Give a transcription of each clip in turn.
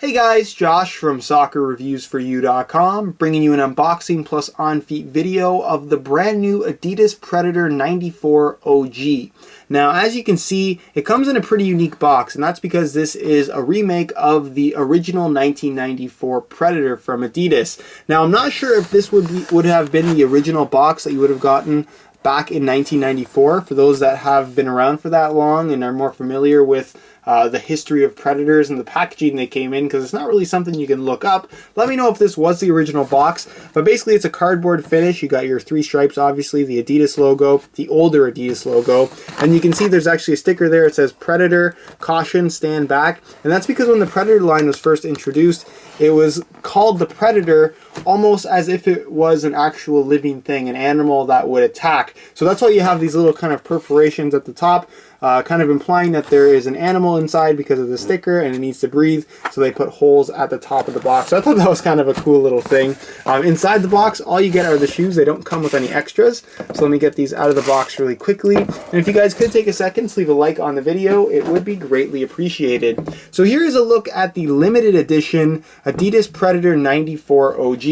Hey guys, Josh from SoccerReviewsForYou.com, bringing you an unboxing plus on-feet video of the brand new Adidas Predator 94 OG. Now, as you can see, it comes in a pretty unique box, and that's because this is a remake of the original 1994 Predator from Adidas. Now, I'm not sure if this would have been the original box that you would have gotten back in 1994. For those that have been around for that long and are more familiar with the history of Predators and the packaging they came in, because it's not really something you can look up. Let me know if this was the original box, but basically it's a cardboard finish. You got your three stripes, obviously, the Adidas logo, the older Adidas logo, and you can see there's actually a sticker there. It says Predator, caution, stand back, and that's because when the Predator line was first introduced, it was called the Predator almost as if it was an actual living thing, an animal that would attack. So that's why you have these little kind of perforations at the top, kind of implying that there is an animal inside because of the sticker and it needs to breathe, so they put holes at the top of the box. So I thought that was kind of a cool little thing. Inside the box, all you get are the shoes. They don't come with any extras. So let me get these out of the box really quickly. And if you guys could take a second to leave a like on the video, it would be greatly appreciated. So here is a look at the limited edition Adidas Predator 94 OG.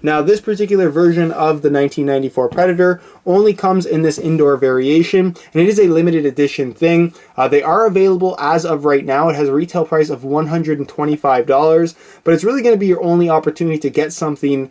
Now, this particular version of the 1994 Predator only comes in this indoor variation, and it is a limited edition thing. They are available as of right now. It has a retail price of $125, but it's really going to be your only opportunity to get something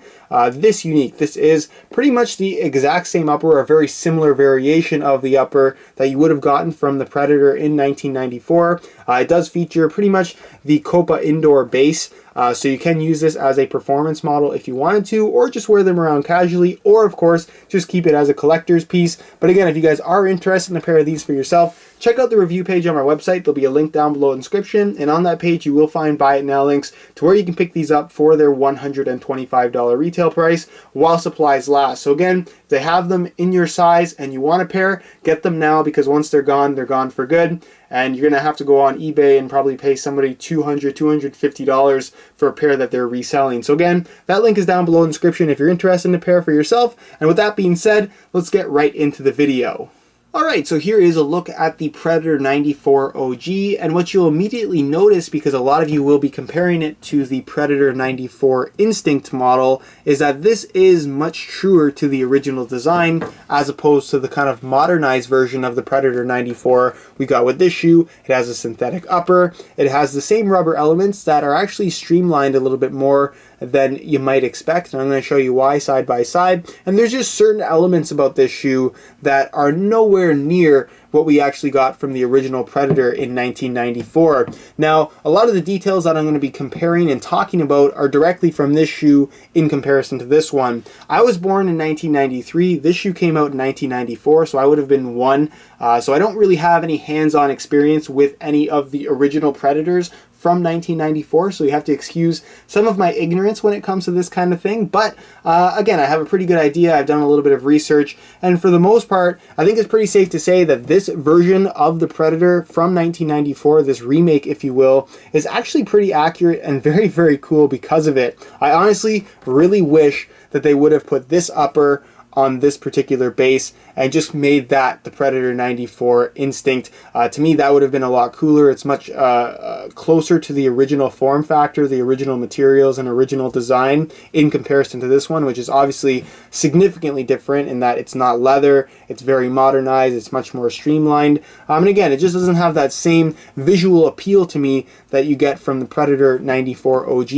this unique. This is pretty much the exact same upper, or a very similar variation of the upper that you would have gotten from the Predator in 1994. It does feature pretty much the Copa indoor base, so you can use this as a performance model if you wanted to, or just wear them around casually, or of course just keep it as a collector's piece. But again, if you guys are interested in a pair of these for yourself, check out the review page on our website. There'll be a link down below in the description, and on that page you will find buy it now links to where you can pick these up for their $125 retail price while supplies last. So again, if they have them in your size and you want a pair, get them now, because once they're gone for good, and you're going to have to go on eBay and probably pay somebody $200, $250 for a pair that they're reselling. So again, that link is down below in the description if you're interested in a pair for yourself. And with that being said, let's get right into the video. Alright, so here is a look at the Predator 94 OG, and what you'll immediately notice, because a lot of you will be comparing it to the Predator 94 Instinct model, is that this is much truer to the original design as opposed to the kind of modernized version of the Predator 94 we got with this shoe. It has a synthetic upper, it has the same rubber elements that are actually streamlined a little bit more than you might expect, and I'm going to show you why side by side. And there's just certain elements about this shoe that are nowhere near what we actually got from the original Predator in 1994. Now, a lot of the details that I'm going to be comparing and talking about are directly from this shoe in comparison to this one. I was born in 1993. This shoe came out in 1994, so I would have been one. So I don't really have any hands-on experience with any of the original Predators from 1994, so you have to excuse some of my ignorance when it comes to this kind of thing. But again, I have a pretty good idea. I've done a little bit of research, and for the most part, I think it's pretty safe to say that this version of the Predator from 1994, this remake, if you will, is actually pretty accurate and very, very cool because of it. I honestly really wish that they would have put this upper on this particular base and just made that the Predator 94 Instinct. To me, that would have been a lot cooler. It's much closer to the original form factor, the original materials and original design in comparison to this one, which is obviously significantly different in that it's not leather, it's very modernized, it's much more streamlined. And again, it just doesn't have that same visual appeal to me that you get from the Predator 94 OG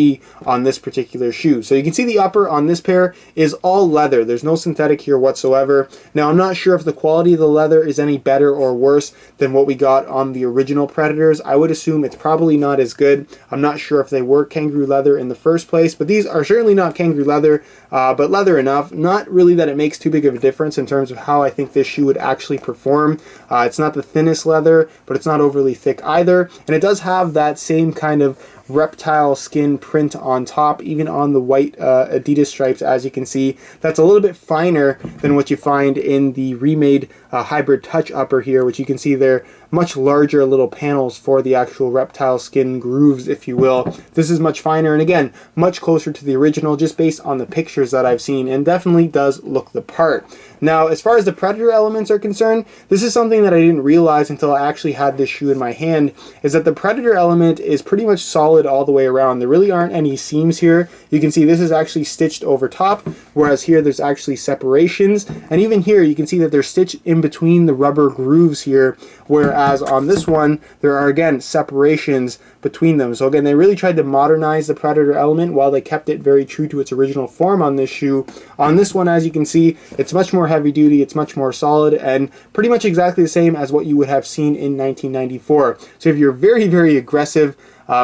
on this particular shoe. So you can see the upper on this pair is all leather. There's no synthetic here whatsoever. Now, I'm not sure if the quality of the leather is any better or worse than what we got on the original Predators. I would assume it's probably not as good. I'm not sure if they were kangaroo leather in the first place, but these are certainly not kangaroo leather, but leather enough. Not really that it makes too big of a difference in terms of how I think this shoe would actually perform. It's not the thinnest leather, but it's not overly thick either, and it does have that same kind of reptile skin print on top, even on the white Adidas stripes, as you can see. That's a little bit finer than what you find in the remade hybrid touch upper here, which you can see they're much larger little panels for the actual reptile skin grooves, if you will. This is much finer, and again, much closer to the original just based on the pictures that I've seen, and definitely does look the part. Now, as far as the Predator elements are concerned, this is something that I didn't realize until I actually had this shoe in my hand, is that the Predator element is pretty much solid all the way around. There really aren't any seams here. You can see this is actually stitched over top, whereas here there's actually separations. And even here you can see that they're stitched in between the rubber grooves here, whereas on this one there are again separations between them. So again, they really tried to modernize the Predator element while they kept it very true to its original form on this shoe. On this one, as you can see, it's much more heavy duty, it's much more solid, and pretty much exactly the same as what you would have seen in 1994. So if you're very, very aggressive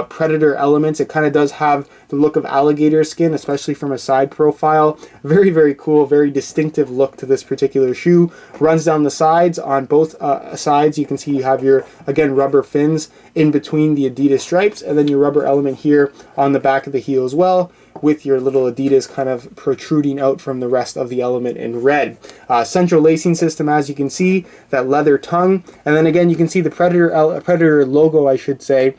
Predator elements, it kind of does have the look of alligator skin, especially from a side profile. Very, very cool, very distinctive look to this particular shoe. Runs down the sides. On both sides you can see you have your, again, rubber fins in between the Adidas stripes, and then your rubber element here on the back of the heel as well, with your little Adidas kind of protruding out from the rest of the element in red. Central lacing system, as you can see, that leather tongue, and then again you can see the Predator logo, I should say,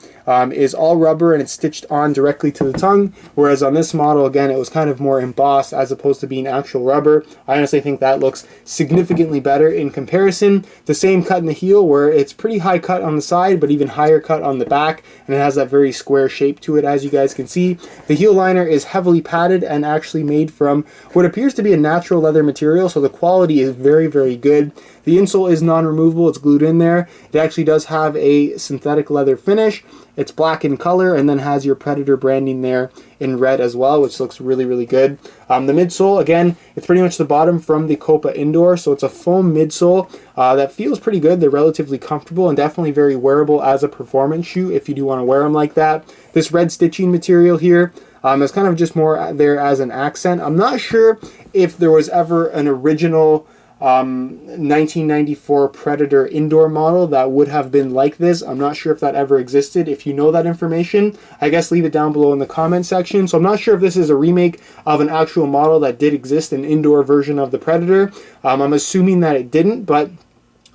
is all rubber and it's stitched on directly to the tongue, whereas on this model, again, it was kind of more embossed as opposed to being actual rubber. I honestly think that looks significantly better in comparison. The same cut in the heel, where it's pretty high cut on the side, but even higher cut on the back, and it has that very square shape to it, as you guys can see. The heel liner is heavily padded and actually made from what appears to be a natural leather material, so the quality is very, very good. The insole is non-removable, it's glued in there. It actually does have a synthetic leather finish. It's black in color and then has your Predator branding there in red as well, which looks really, really good. The midsole, again, it's pretty much the bottom from the Copa Indoor, so it's a foam midsole that feels pretty good. They're relatively comfortable and definitely very wearable as a performance shoe if you do want to wear them like that. This red stitching material here is kind of just more there as an accent. I'm not sure if there was ever an original 1994 Predator indoor model that would have been like this. I'm not sure if that ever existed. If you know that information, I guess leave it down below in the comment section. So I'm not sure if this is a remake of an actual model that did exist, an indoor version of the Predator. I'm assuming that it didn't, but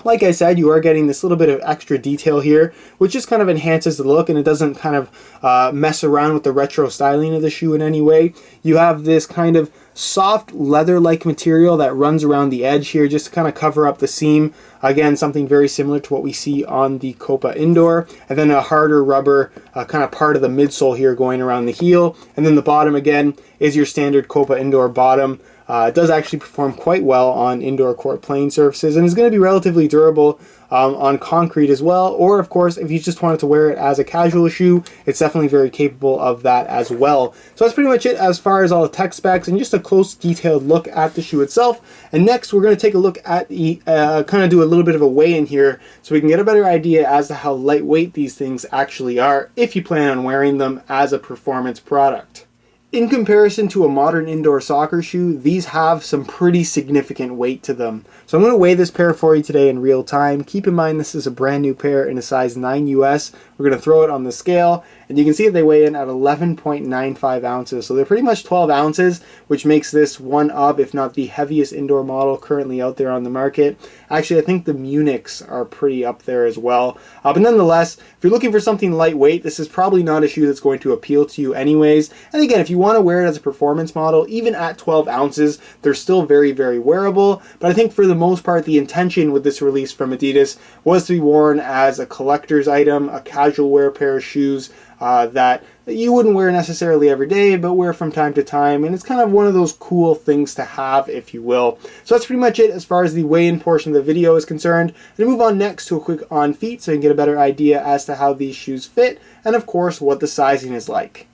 like I said, you are getting this little bit of extra detail here, which just kind of enhances the look, and it doesn't kind of mess around with the retro styling of the shoe in any way. You have this kind of soft leather-like material that runs around the edge here just to kind of cover up the seam. Again, something very similar to what we see on the Copa Indoor. And then a harder rubber kind of part of the midsole here going around the heel. And then the bottom, again, is your standard Copa Indoor bottom. It does actually perform quite well on indoor court playing surfaces, and is going to be relatively durable on concrete as well. Or, of course, if you just wanted to wear it as a casual shoe, it's definitely very capable of that as well. So that's pretty much it as far as all the tech specs and just a close, detailed look at the shoe itself. And next, we're going to take a look at the, kind of do a little bit of a weigh-in here so we can get a better idea as to how lightweight these things actually are if you plan on wearing them as a performance product. In comparison to a modern indoor soccer shoe, these have some pretty significant weight to them. So I'm going to weigh this pair for you today in real time. Keep in mind this is a brand new pair in a size 9 US. We're going to throw it on the scale, and you can see that they weigh in at 11.95 ounces. So they're pretty much 12 ounces, which makes this one of, if not the heaviest indoor model currently out there on the market. Actually, I think the Munichs are pretty up there as well. But nonetheless, if you're looking for something lightweight, this is probably not a shoe that's going to appeal to you anyways. And again, if you want to wear it as a performance model, even at 12 ounces, they're still very, very wearable. But I think for the most part, the intention with this release from Adidas was to be worn as a collector's item, a casual wear pair of shoes that you wouldn't wear necessarily every day, but wear from time to time, and it's kind of one of those cool things to have, if you will. So that's pretty much it as far as the weigh-in portion of the video is concerned. I'm going to move on next to a quick on feet so you can get a better idea as to how these shoes fit, and of course what the sizing is like.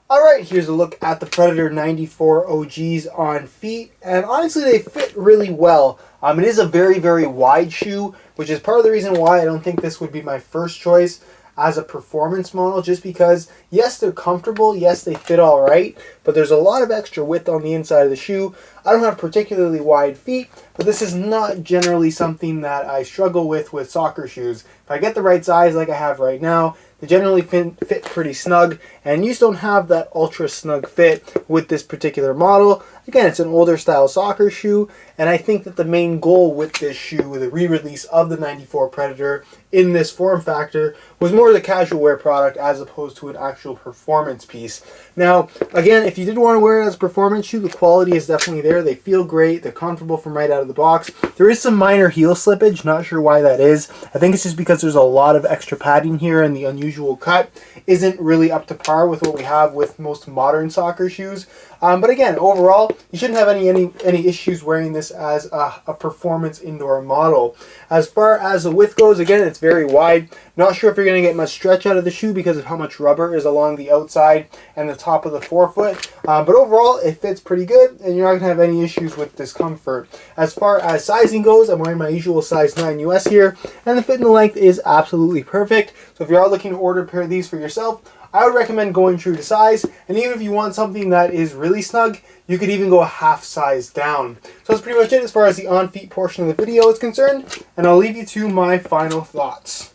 Alright, here's a look at the Predator 94 OGs on feet, and honestly they fit really well. It is a very, very wide shoe, which is part of the reason why I don't think this would be my first choice as a performance model, just because, yes, they're comfortable, yes, they fit all right, but there's a lot of extra width on the inside of the shoe. I don't have particularly wide feet, but this is not generally something that I struggle with soccer shoes. If I get the right size like I have right now, They generally fit pretty snug, and you just don't have that ultra snug fit with this particular model. Again, it's an older style soccer shoe, and I think that the main goal with this shoe, the re-release of the 94 Predator in this form factor, was more the casual wear product as opposed to an actual performance piece. Now, again, if you did want to wear it as a performance shoe, the quality is definitely there. They feel great. They're comfortable from right out of the box. There is some minor heel slippage. Not sure why that is. I think it's just because there's a lot of extra padding here, and the unusual cut isn't really up to par with what we have with most modern soccer shoes. But again, overall, you shouldn't have any issues wearing this as a performance indoor model. As far as the width goes, again, it's very wide. Not sure if you're going to get much stretch out of the shoe because of how much rubber is along the outside and the top of the forefoot. But overall, it fits pretty good, and you're not going to have any issues with discomfort. As far as sizing goes, I'm wearing my usual size 9 US here, and the fit and the length is absolutely perfect. So if you are looking to order a pair of these for yourself, I would recommend going true to size, and even if you want something that is really snug, you could even go a half size down. So that's pretty much it as far as the on-feet portion of the video is concerned, and I'll leave you to my final thoughts.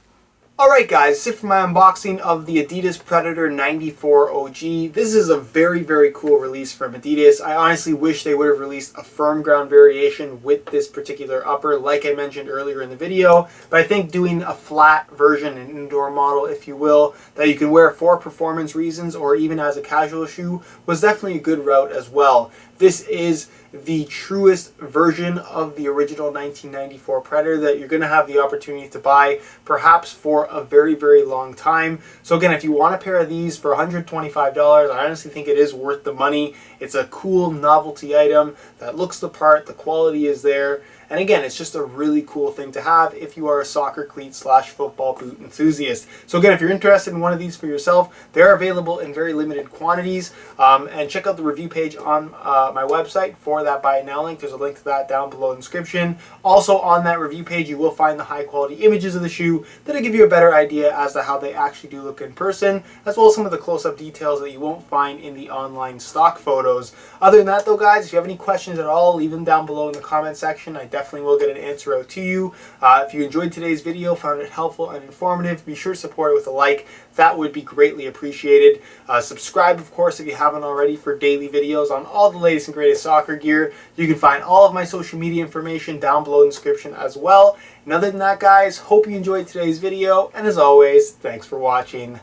Alright guys, that's it for my unboxing of the Adidas Predator 94 OG. This is a very, very cool release from Adidas. I honestly wish they would have released a firm ground variation with this particular upper, like I mentioned earlier in the video. But I think doing a flat version, an indoor model, if you will, that you can wear for performance reasons or even as a casual shoe was definitely a good route as well. This is the truest version of the original 1994 Predator that you're going to have the opportunity to buy perhaps for a very, very long time. So again, if you want a pair of these for $125, I honestly think it is worth the money. It's a cool novelty item that looks the part, the quality is there, and again, it's just a really cool thing to have if you are a soccer cleat / football boot enthusiast. So again, if you're interested in one of these for yourself, they're available in very limited quantities, and check out the review page on my website for that buy now link. There's a link to that down below in the description. Also on that review page, you will find the high quality images of the shoe that'll give you a better idea as to how they actually do look in person, as well as some of the close-up details that you won't find in the online stock photos. Other than that though guys, if you have any questions at all, leave them down below in the comment section. I definitely will get an answer out to you. If you enjoyed today's video, found it helpful and informative, be sure to support it with a like. That would be greatly appreciated. Subscribe, of course, if you haven't already, for daily videos on all the latest and greatest soccer gear. You can find all of my social media information down below in the description as well. And other than that, guys, hope you enjoyed today's video. And as always, thanks for watching.